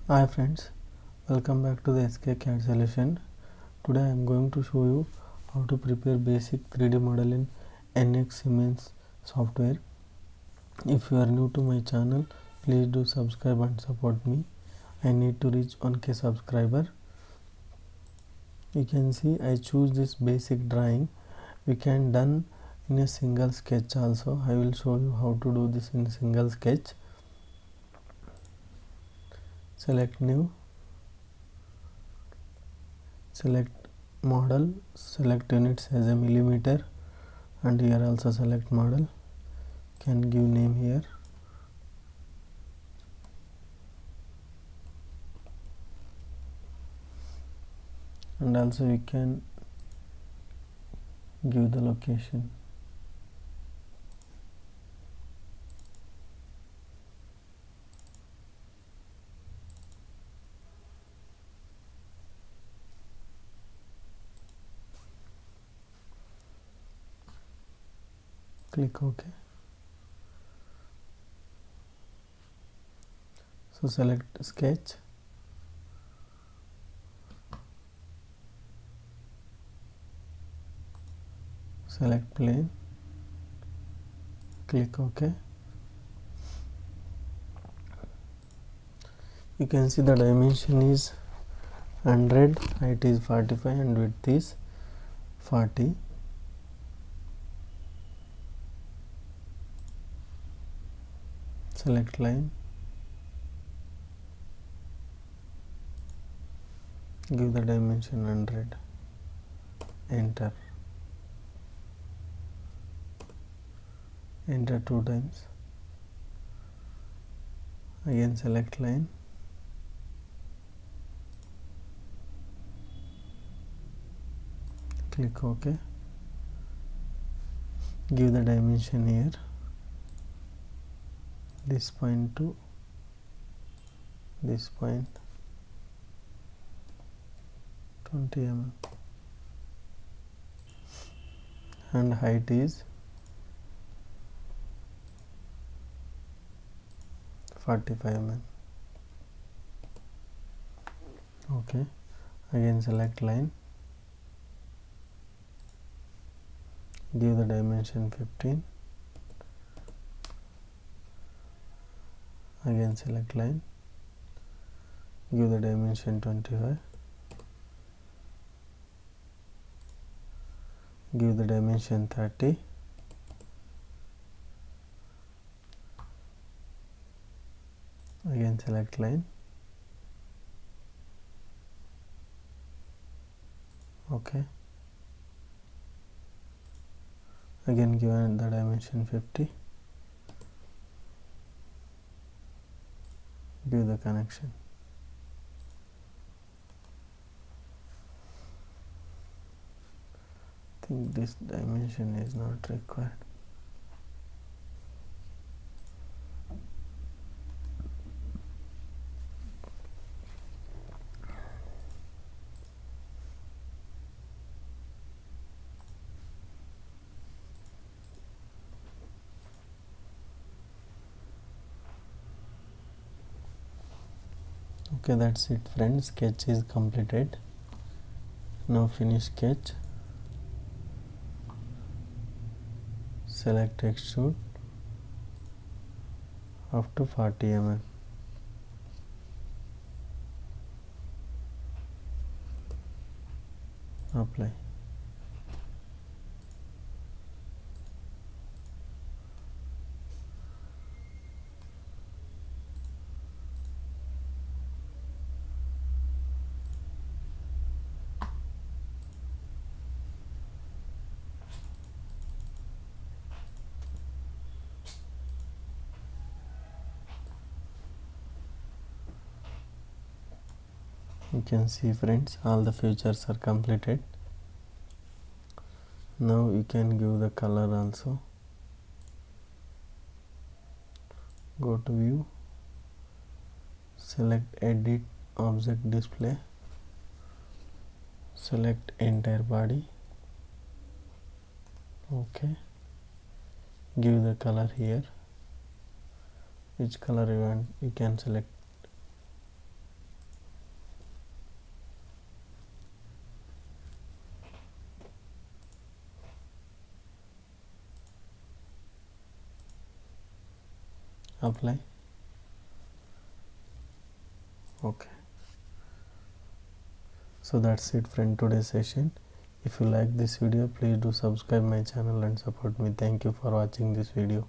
Hi friends, welcome back to the SK CAD solution. Today I am going to show you how to prepare basic 3D model in NX Siemens software. If you are new to my channel, please do subscribe and support me. I need to reach 1k subscriber. You can see I choose this basic drawing. We can done in a single sketch also. I will show you how to do this in single sketch. Select new, select model, select units as a millimeter, and here also select model. Can give name here. And also you can give the location. Click OK. So select sketch, select plane, click OK. You can see the dimension is 100, height is 45 and width is 40. Select line, give the dimension 100, enter. Enter 2 times. Again select line, click OK. Give the dimension here, this point to this point, 20 mm, and height is 45 mm. Okay. Again select line, give the dimension 15. Again select line, give the dimension 25. Give the dimension 30. Again select line. Okay. Again given the dimension 50. Give the connection. I think this dimension is not required. Okay, that's it friends, sketch is completed. Now finish sketch, select extrude up to 40 mm. Apply. You can see friends, all the features are completed. Now you can give the color also. Go to view, select edit object display, select entire body. Okay, give the color here. Which color you want, you can select apply. Okay, so that's it friend, today's session. If you like this video, please do subscribe my channel and support me. Thank you for watching this video.